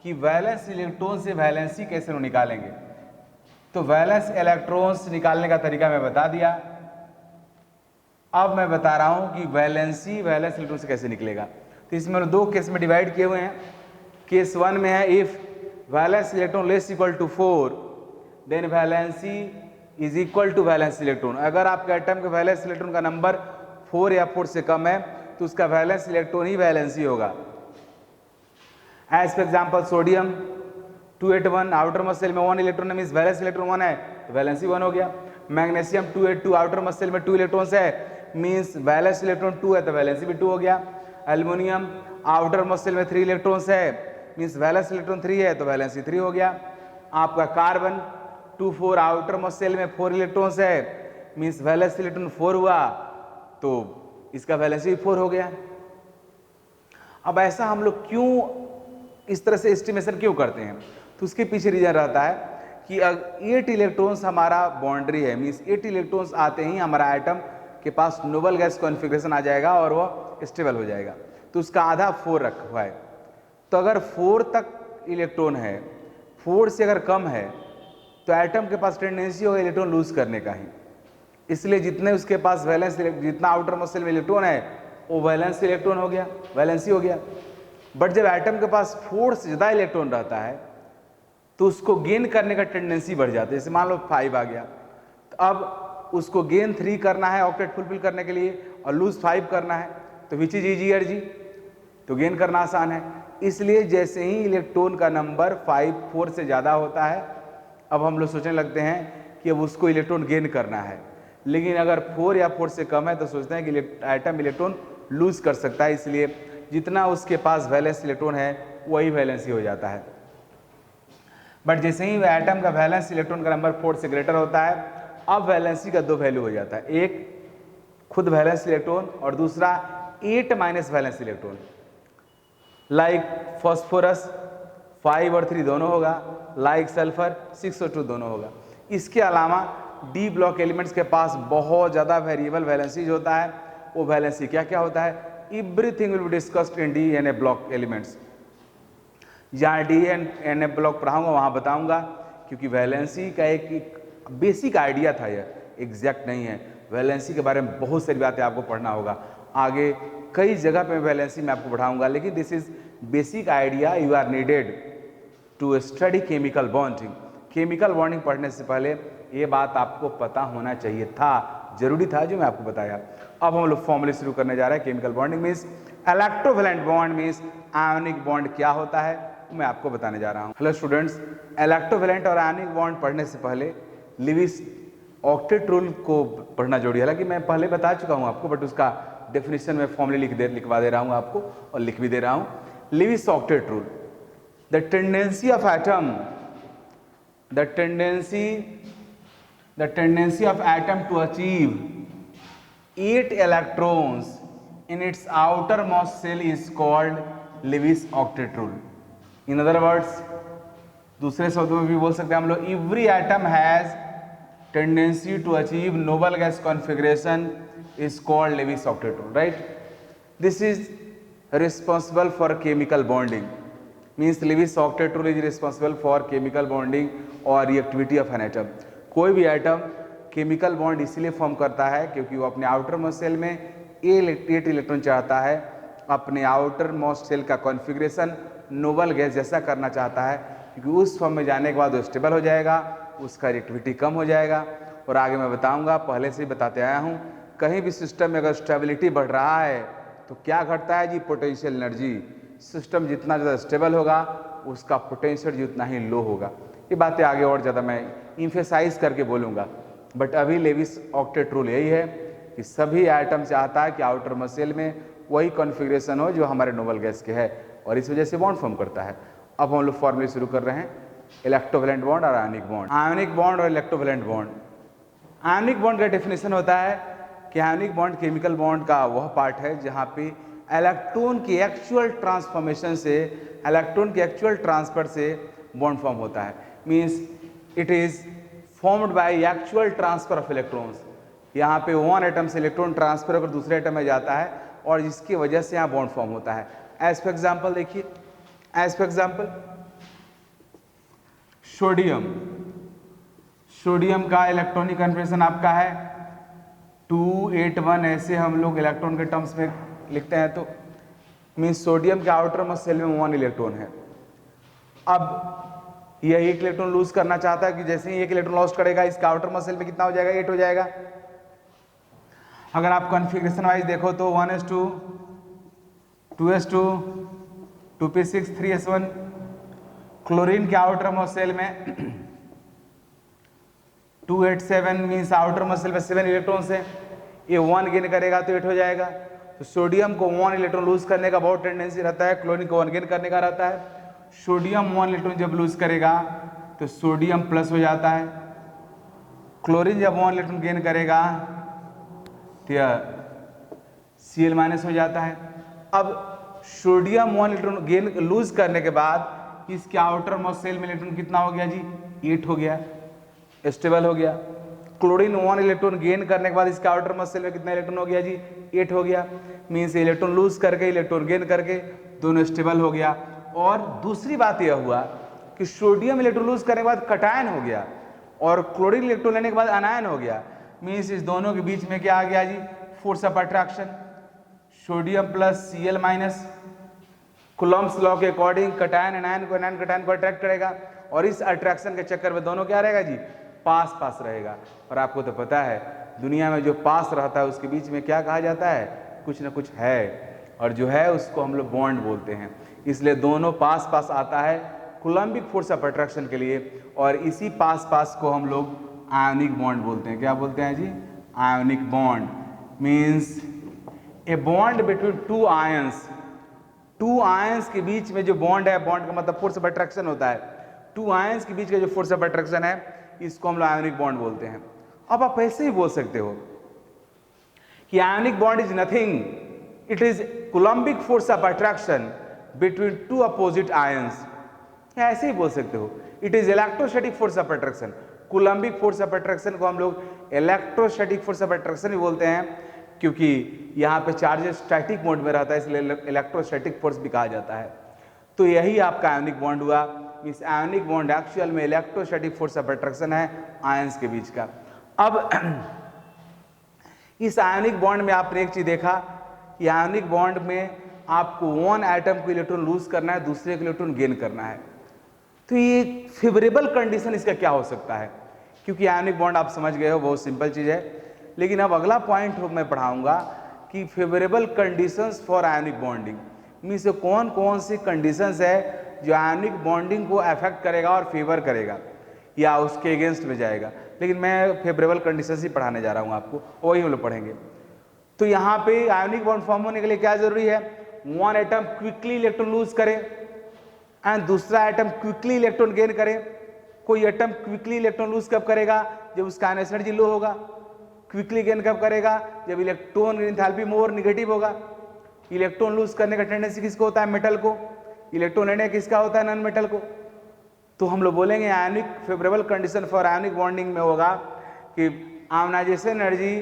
कि वैलेंस इलेक्ट्रॉन से वैलेंसी कैसे निकालेंगे। तो वैलेंस इलेक्ट्रॉन्स निकालने का तरीका मैं बता दिया, अब मैं बता रहा हूं कि वैलेंसी वैलेंस इलेक्ट्रॉन से कैसे निकलेगा। तो इसमें 2 केस में डिवाइड किए हुए हैं। केस 1 में है if valence electron less equal to 4 then valency is equal to valence electron. अगर आपके एटम के वैलेंस इलेक्ट्रॉन का नंबर 4 या 4 से कम है तो उसका वैलेंस इलेक्ट्रॉन ही वैलेंसी होगा। As for example sodium 281 outer most cell में 1 इलेक्ट्रॉन मींस वैलेंस इलेक्ट्रॉन 1 है तो वैलेंसी 1 हो गया। मैग्नीशियम 282 आउटर मोस्ट सेल में 2 इलेक्ट्रॉन्स है मींस वैलेंस इलेक्ट्रॉन 2 है तो वैलेंसी भी 2 हो गया। एल्युमिनियम आउटर मोस्ट सेल में 3 इलेक्ट्रॉन्स है मींस वैलेंस इलेक्ट्रॉन 3 है तो वैलेंसी 3 हो गया। आपका कार्बन 24 आउटर मोस्ट सेल में 4 इलेक्ट्रॉन्स है मींस वैलेंस इलेक्ट्रॉन 4 हुआ तो इसका वैलेंसी 4 हो गया। अब ऐसा हम लोग क्यों इस तरह से एस्टिमेशन क्यों करते हैं, तो उसके पीछे रीजन रहता है कि 8 इलेक्ट्रॉन्स हमारा बाउंड्री है मींस 8 इलेक्ट्रॉन्स आते ही हमारा एटम के पास नोबल गैस कॉन्फ़िगरेशन आ जाएगा और वो स्टेबल हो जाएगा। तो उसका आधा 4 रखा हुआ है। तो अगर 4 तक इलेक्ट्रॉन है, 4 से अगर कम है तो एटम के पास टेंडेंसी होगा इलेक्ट्रॉन लूज करने का ही। इसलिए जितने उसके पास वैलेंस, जितना आउटर मोस्ट शेल में इलेक्ट्रॉन है वो वैलेंस इलेक्ट्रॉन हो गया, वैलेंसी हो गया। बट जब एटम के पास 4 से ज़्यादा इलेक्ट्रॉन रहता है तो उसको गेन करने का टेंडेंसी बढ़ जाता है। जैसे मान लो 5 आ गया, तो अब उसको गेन 3 करना है ऑक्टेट फुलफिल करने के लिए और लूज 5 करना है, तो विच इज ईजियर जी, तो गेन करना आसान है। इसलिए जैसे ही इलेक्ट्रॉन का नंबर 4 से ज़्यादा होता है, अब हम लोग सोचने लगते हैं कि अब उसको इलेक्ट्रॉन गेन करना है। लेकिन अगर 4 या 4 से कम है तो सोचते हैं कि एटम इलेक्ट्रॉन लूज कर सकता है, इसलिए जितना उसके पास वैलेंस इलेक्ट्रॉन है वही वैलेंसी हो जाता है। बट जैसे ही एटम का वैलेंस इलेक्ट्रॉन का नंबर 4 से ग्रेटर होता है, अब वैलेंसी का 2 वैल्यू हो जाता है, एक खुद वैलेंस इलेक्ट्रॉन और दूसरा 8 minus valence electron. Like phosphorus 5 और 3 दोनों होगा, लाइक सल्फर 6 और 2 दोनों होगा। इसके अलावा डी ब्लॉक एलिमेंट्स के पास बहुत ज़्यादा वेरिएबल वैलेंसीज होता है। वो वैलेंसी क्या क्या होता है, everything will be discussed in D N A block elements. जहाँ डी एन ए ब्लॉक पढ़ाऊंगा वहाँ बताऊंगा, क्योंकि वैलेंसी का एक बेसिक आइडिया था, यह एग्जैक्ट नहीं है। वैलेंसी के बारे में बहुत सारी बातें आपको पढ़ना होगा, आगे कई जगह पे वैलेंसी मैं आपको पढ़ाऊंगा, लेकिन this is basic idea you are needed to study chemical bonding. Chemical bonding पढ़ने से पहले ये बात आपको पता होना चाहिए था, जरूरी था जो मैं आपको बताया। अब हम लोग फॉर्मूले शुरू करने जा रहे हैं। Chemical bonding means electrovalent bond means ionic bond क्या होता है मैं आपको बताने जा रहा हूँ। हेलो स्टूडेंट्स, इलेक्ट्रोवैलेंट और आयोनिक बॉन्ड पढ़ने से पहले लिविस ऑक्टेट रूल को पढ़ना जरूरी है। हालांकि मैं पहले बता चुका हूँ आपको, बट उसका डेफिनेशन में फॉर्मूले लिखवा दे रहा हूँ आपको और लिख भी दे रहा हूँ। Lewis octet rule, the tendency of atom, the tendency of atom to achieve 8 electrons in its outermost shell is called Lewis octet rule. In other words, दूसरे शब्दों में भी बोल सकते हैं हम लोग, every atom has tendency to achieve noble gas configuration is called Lewis octet rule, right? This is responsible for chemical bonding. Means Lewis octet rule is responsible for chemical bonding और रिएक्टिविटी ऑफ एन एटम। कोई भी atom chemical bond इसलिए form करता है क्योंकि वो अपने outer most cell में 8 इलेक्ट्रॉन चाहता है, अपने आउटर मोस्ट सेल का कॉन्फ़िगरेशन नोबल गैस जैसा करना चाहता है, क्योंकि उस फॉर्म में जाने के बाद वो स्टेबल हो जाएगा, उसका रिएक्टिविटी कम हो जाएगा। और आगे मैं बताऊँगा, पहले से ही बताते आया हूँ, कहीं भी सिस्टम में अगर स्टेबिलिटी बढ़ रहा है तो क्या घटता है जी, पोटेंशियल एनर्जी। सिस्टम जितना ज़्यादा स्टेबल होगा उसका पोटेंशियल जितना ही लो होगा। ये बातें आगे और ज़्यादा मैं इम्फेसाइज करके बोलूँगा, बट अभी लेविस ऑक्टेट रूल यही है कि सभी एटम चाहता है कि आउटर मोस्ट शेल में वही कॉन्फ़िगरेशन हो जो हमारे नोबल गैस के है, और इस वजह से बॉन्ड फॉर्म करता है। अब हम लोग फॉर्मूले शुरू कर रहे हैं, इलेक्ट्रोवैलेंट बॉन्ड और आयनिक बॉन्ड। आयनिक बॉन्ड और इलेक्ट्रोवैलेंट बॉन्ड। आयनिक बॉन्ड का डेफिनेशन होता है कि आयनिक बॉन्ड केमिकल बॉन्ड का वह पार्ट है जहाँ पे इलेक्ट्रॉन की एक्चुअल ट्रांसफॉर्मेशन से, इलेक्ट्रॉन के एक्चुअल ट्रांसफर से बॉन्ड फॉर्म होता है। Means it is formed by actual transfer of electrons. यहाँ पे वन एटम से इलेक्ट्रॉन ट्रांसफर होकर दूसरे एटम में जाता है और जिसकी वजह से यहाँ बॉन्ड फॉर्म होता है। एज फॉर एग्जाम्पल देखिए, as for example sodium, sodium का इलेक्ट्रॉनिक कन्फर्मेशन आपका है 281, ऐसे हम लोग इलेक्ट्रॉन के टर्म्स में लिखते हैं। तो मीन्स सोडियम के आउटर मोस्ट शेल में 1 इलेक्ट्रॉन है। अब यह 1 इलेक्ट्रॉन लूज करना चाहता है कि जैसे ही 1 इलेक्ट्रॉन लॉस्ट करेगा इसका आउटर मोस्ट शेल में कितना हो जाएगा, 8 हो जाएगा। अगर आप कॉन्फ़िगरेशन वाइज देखो तो 1s2, 2s2, 2p6, 3s1। Chlorine के आउटर मोस्ट शेल में 287 मीन्स आउटर मोस्ट शेल में 7 इलेक्ट्रॉन है, ये 1 गेन करेगा तो 8 हो जाएगा। तो सोडियम को 1 इलेक्ट्रॉन लूज करने का बहुत टेंडेंसी रहता है, क्लोरीन को 1 गेन करने का रहता है। सोडियम 1 इलेक्ट्रॉन जब लूज करेगा तो सोडियम प्लस हो जाता है, क्लोरीन जब 1 इलेक्ट्रॉन गेन करेगा तो Cl माइनस हो जाता है। अब सोडियम 1 इलेक्ट्रॉन गेन लूज करने के बाद इसके आउटर मोस्ट शेल में इलेक्ट्रॉन कितना हो गया जी, 8 हो गया, स्टेबल हो गया। क्लोरीन 1 इलेक्ट्रॉन गेन करने के बाद इसके आउटर मोस्ट शेल में कितना इलेक्ट्रॉन हो गया जी, 8 हो गया। मीन्स इलेक्ट्रॉन लूज करके इलेक्ट्रॉन गेन करके दोनों स्टेबल हो गया। और दूसरी बात यह हुआ कि सोडियम इलेक्ट्रॉन लूज करने के बाद कटायन हो गया और क्लोरीन इलेक्ट्रॉन लेने के बाद अनायन हो गया। मीन्स इस दोनों के बीच में क्या आ गया जी, force of attraction. Sodium plus Cl minus, Coulomb's law के अकॉर्डिंग कटायन अनायन कटायन को अट्रैक्ट करेगा और इस अट्रैक्शन के चक्कर में दोनों क्या रहेगा जी, पास पास रहेगा। और आपको तो पता है दुनिया में जो पास रहता है उसके बीच में क्या कहा जाता है, कुछ ना कुछ है, और जो है उसको हम लोग बॉन्ड बोलते हैं। इसलिए दोनों पास पास आता है कूलम्बिक फोर्स ऑफ अट्रैक्शन के लिए, और इसी पास पास को हम लोग आयोनिक बॉन्ड बोलते हैं। क्या बोलते हैं जी, ionic bond. Means a bond between two ions, two ions के बीच में जो बॉन्ड है, बॉन्ड का मतलब फोर्स ऑफ अट्रैक्शन होता है, टू आयंस के बीच का जो फोर्स ऑफ अट्रैक्शन है इसको हम लोग आयोनिक बॉन्ड बोलते हैं। अब आप ऐसे ही बोल सकते हो कि ionic bond is nothing, it is Coulombic force of attraction between two opposite ions. ऐसे ही बोल सकते हो, it is electrostatic force of attraction. Coulombic force of attraction को हम लोग इलेक्ट्रोस्टैटिक फोर्स ऑफ अट्रैक्शन भी बोलते हैं, क्योंकि यहाँ पे चार्जेस स्टैटिक मोड में रहता है, इसलिए इलेक्ट्रोस्टैटिक फोर्स भी कहा जाता है। तो यही आपका आयोनिक बॉन्ड हुआ। इस आयोनिक बॉन्ड एक्चुअल में इलेक्ट्रोस्टैटिक फोर्स ऑफ अट्रैक्शन है आयंस के बीच का। अब इस आयोनिक बॉन्ड में आपने एक चीज देखा कि आयोनिक बॉन्ड में आपको वन एटम को इलेक्ट्रॉन लूज करना है, दूसरे को इलेक्ट्रॉन गेन करना है। तो ये फेवरेबल कंडीशन इसका क्या हो सकता है, क्योंकि आयोनिक बॉन्ड आप समझ गए हो, बहुत सिंपल चीज है। लेकिन अब अगला पॉइंट मैं पढ़ाऊंगा कि favourable conditions for ionic bonding, means कौन कौन सी कंडीशंस है जो आयोनिक बॉन्डिंग को अफेक्ट करेगा और फेवर करेगा या उसके अगेंस्ट में जाएगा। लेकिन मैं फेवरेबल कंडीशंस ही पढ़ाने जा रहा हूं आपको, वही हम लोग पढ़ेंगे। तो यहाँ पे आयोनिक बॉन्ड फॉर्म होने के लिए क्या जरूरी है, one atom quickly electron lose करे एंड दूसरा एटम क्विकली इलेक्ट्रॉन गेन करे। कोई एटम क्विकली इलेक्ट्रॉन लूज कब करेगा, जब उसका आयन एनर्जी लो होगा। क्विकली गेन कब करेगा, जब इलेक्ट्रॉन एंथैल्पी मोर निगेटिव होगा। इलेक्ट्रॉन लूज करने का टेंडेंसी किसको होता है, मेटल को। इलेक्ट्रॉन लेने किसका होता है, नॉन मेटल को। तो हम लोग बोलेंगे ionic favourable condition for ionic bonding में होगा कि ionization energy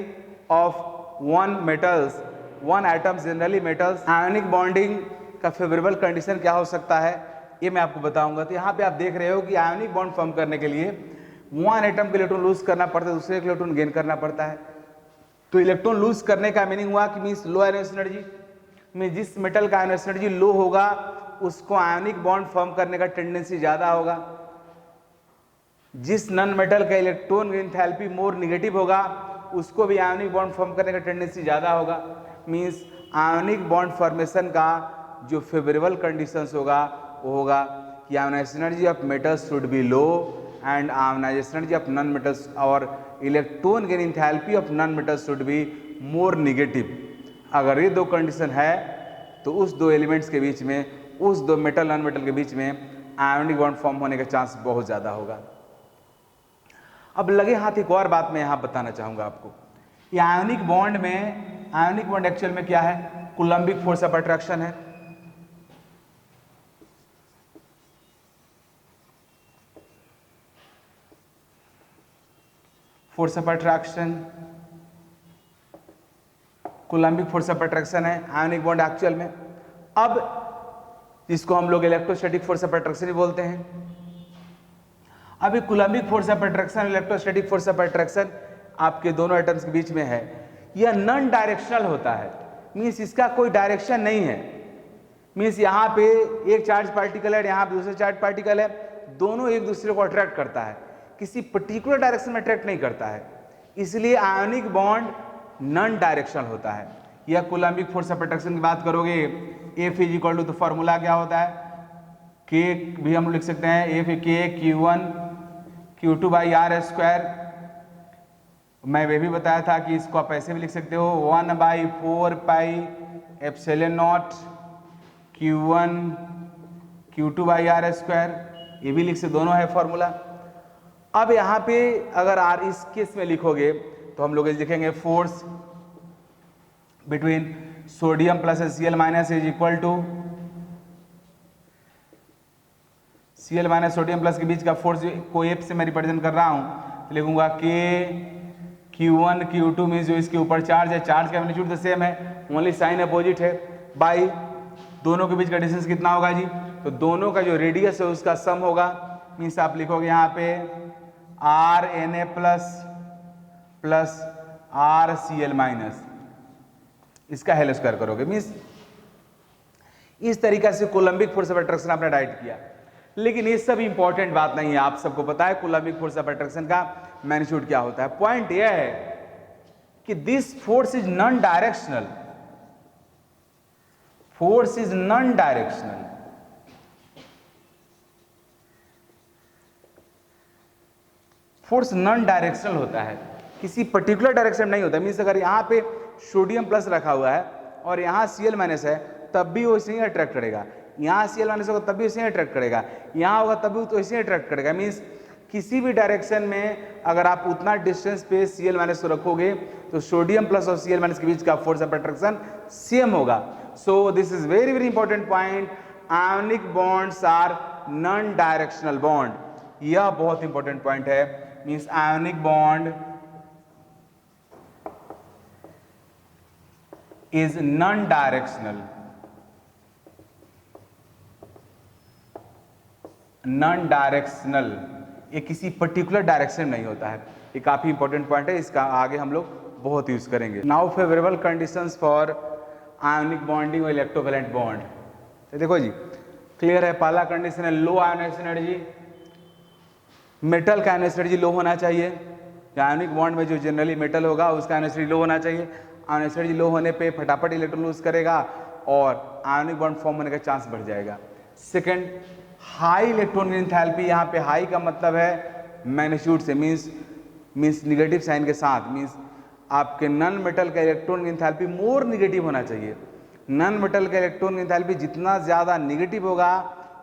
of one metals, one atoms generally metals. Ionic bonding का फेवरेबल कंडीशन क्या हो सकता है ये मैं आपको बताऊंगा। तो यहाँ पे आप देख रहे हो कि आयनिक बॉन्ड फॉर्म करने के लिए वन एटम को इलेक्ट्रॉन लूज करना पड़ता है, दूसरे को इलेक्ट्रॉन गेन करना पड़ता है। तो इलेक्ट्रॉन लूज करने का मीनिंग हुआ कि मीन्स लो आयोनाइजेशन एनर्जी में जिस मेटल का आयोनाइजेशन एनर्जी लो होगा उसको आयनिक बॉन्ड फॉर्म करने का टेंडेंसी ज्यादा होगा। जिस नॉन मेटल का इलेक्ट्रॉन एंथैल्पी मोर निगेटिव होगा उसको भी आयनिक बॉन्ड फॉर्म करने का टेंडेंसी ज्यादा होगा। मींस आयनिक बॉन्ड फॉर्मेशन का जो फेवरेबल कंडीशंस होगा वो होगा कि ionization energy of metals should be low and ionization energy of non metals और electron gain enthalpy of non metals should be more negative. अगर ये दो कंडीशन है तो उस दो एलिमेंट्स के बीच में, उस दो मेटल नॉन मेटल के बीच में आयोनिक बॉन्ड फॉर्म होने का चांस बहुत ज्यादा होगा। अब लगे हाथ एक और बात मैं यहां बताना चाहूंगा आपको। ये आयोनिक बॉन्ड में, आयोनिक बॉन्ड एक्चुअल में क्या है, कूलम्बिक फोर्स ऑफ अट्रैक्शन है। Force of attraction, Coulombic force of attraction है आयोनिक बॉन्ड एक्चुअल में। अब जिसको हम लोग इलेक्ट्रोस्टैटिक फोर्स ऑफ अट्रैक्शन भी बोलते हैं। अभी Coulombic force of attraction, electrostatic force of attraction आपके दोनों एटम्स के बीच में है। यह नॉन डायरेक्शनल होता है, मीन्स इसका कोई डायरेक्शन नहीं है। मीन्स यहाँ पे एक चार्ज पार्टिकल है, यहाँ पे दूसरा चार्ज पार्टिकल है, दोनों एक दूसरे को अट्रैक्ट करता है, किसी पर्टिकुलर डायरेक्शन में अट्रैक्ट नहीं करता है। इसलिए आयोनिक बॉन्ड नॉन डायरेक्शनल होता है। यह कूलम्बिक फोर्स ऑफ अट्रैक्शन की बात करोगे, F इज इक्वल टू, तो फॉर्मूला क्या होता है, K भी हम लिख सकते हैं, F K Q1 Q2 by R square. मैं वे भी बताया था कि इसको आप ऐसे भी लिख सकते हो 1/4 pi epsilon naught Q1 Q2 by R square, ये भी लिख सकते, दोनों है फॉर्मूला। अब यहाँ पे अगर आर इस केस में लिखोगे तो हम लोग लिखेंगे force between sodium plus Cl minus is equal to Cl minus sodium plus के बीच का फोर्स को F से मैं रिप्रेजेंट कर रहा हूं, तो लिखूंगा K Q1 Q2 मीन्स जो इसके ऊपर चार्ज है, चार्ज का मैग्नीट्यूड तो सेम है, ओनली साइन अपोजिट है, बाई दोनों के बीच का डिस्टेंस कितना होगा जी, तो दोनों का जो रेडियस है उसका सम होगा, मीन्स आप लिखोगे यहाँ पे RNA प्लस RCl माइनस, इसका हेल स्क्वायर करोगे, मीन्स इस तरीका से कोलम्बिक फोर्स ऑफ अट्रैक्शन आपने राइट किया। लेकिन ये सब इंपॉर्टेंट बात नहीं है, आप सबको पता है कोलम्बिक फोर्स ऑफ अट्रैक्शन का मैग्नीट्यूड क्या होता है। पॉइंट यह है कि this force is non directional, force is non directional, force non directional होता है, किसी पर्टिकुलर डायरेक्शन में नहीं होता। मीन्स अगर यहाँ पे सोडियम प्लस रखा हुआ है और यहाँ Cl माइनस है तब भी वो इसे ही अट्रैक्ट करेगा, यहाँ Cl माइनस होगा तब भी इसे ही अट्रैक्ट करेगा, यहाँ होगा तब भी तो इसे ही अट्रैक्ट करेगा। मीन्स किसी भी डायरेक्शन में अगर आप उतना डिस्टेंस पे Cl माइनस को रखोगे तो सोडियम प्लस और Cl माइनस के बीच का फोर्स ऑफ अट्रैक्शन सेम होगा। So this is very very important point, ionic bonds are non directional bond, यह बहुत इंपॉर्टेंट पॉइंट है। Means ionic bond is non-directional, non-directional, ये किसी पर्टिकुलर डायरेक्शन में नहीं होता है, ये काफी इंपॉर्टेंट पॉइंट है, इसका आगे हम लोग बहुत यूज करेंगे। Now favourable conditions for ionic bonding और इलेक्ट्रोवैलेंट बॉन्ड, तो देखो जी क्लियर है, पहला कंडीशन है लो आयोनाइजेशन एनर्जी, मेटल का आयोनाइजेशन एनर्जी लो होना चाहिए, आयनिक बॉन्ड में जो जनरली मेटल होगा उसका आयोनाइजेशन एनर्जी लो होना चाहिए, आयोनाइजेशन एनर्जी लो होने पे फटाफट इलेक्ट्रॉन लूज करेगा और आयनिक बॉन्ड फॉर्म होने का चांस बढ़ जाएगा। सेकंड, हाई इलेक्ट्रॉन एंथैल्पी, यहाँ पे हाई का मतलब है मैग्नीट्यूड से, मींस निगेटिव साइन के साथ, मींस आपके नॉन मेटल का इलेक्ट्रॉन एंथैल्पी मोर निगेटिव होना चाहिए। नॉन मेटल का इलेक्ट्रॉन एंथैल्पी जितना ज़्यादा निगेटिव होगा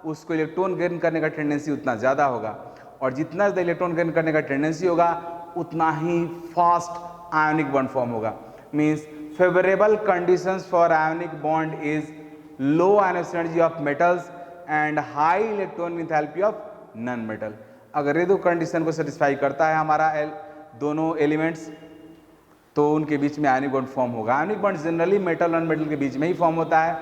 उसको इलेक्ट्रॉन गेन करने का टेंडेंसी उतना ज़्यादा होगा, और जितना ज़्यादा इलेक्ट्रॉन गेन करने का टेंडेंसी होगा उतना ही फास्ट आयनिक बॉन्ड फॉर्म होगा। Means favorable conditions for ionic bond is low ionization energy of metals and high electron enthalpy of non-metal। अगर ये दो कंडीशन को सेटिस्फाई करता है हमारा दोनों एलिमेंट्स तो उनके बीच में आयनिक बॉन्ड फॉर्म होगा। आयनिक बॉन्ड जनरली मेटल और मेटल के बीच में ही फॉर्म होता है,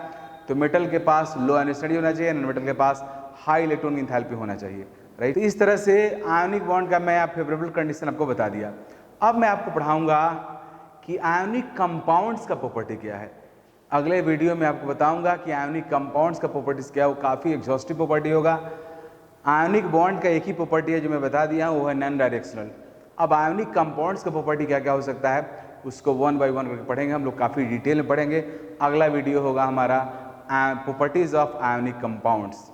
तो मेटल के पास लो आयनाइजेशन एनर्जी होना चाहिए, नॉन मेटल के पास हाई इलेक्ट्रॉन एंथैल्पी होना चाहिए, राइट। तो इस तरह से आयनिक बॉन्ड का मैं फेवरेबल कंडीशन आपको बता दिया। अब मैं आपको पढ़ाऊंगा कि आयोनिक कंपाउंड्स का प्रॉपर्टी क्या है। अगले वीडियो में आपको बताऊंगा कि आयोनिक कंपाउंड्स का प्रॉपर्टीज क्या है, वो काफ़ी एग्जॉस्टिव प्रॉपर्टी होगा। आयोनिक बॉन्ड का एक ही प्रॉपर्टी है जो मैं बता दिया हूँ, वो है नॉन डायरेक्शनल। अब आयोनिक कंपाउंड्स का प्रॉपर्टी क्या क्या हो सकता है उसको 1 by 1 करके पढ़ेंगे हम लोग, काफ़ी डिटेल में पढ़ेंगे। अगला वीडियो होगा हमारा प्रॉपर्टीज ऑफ आयोनिक कंपाउंड्स।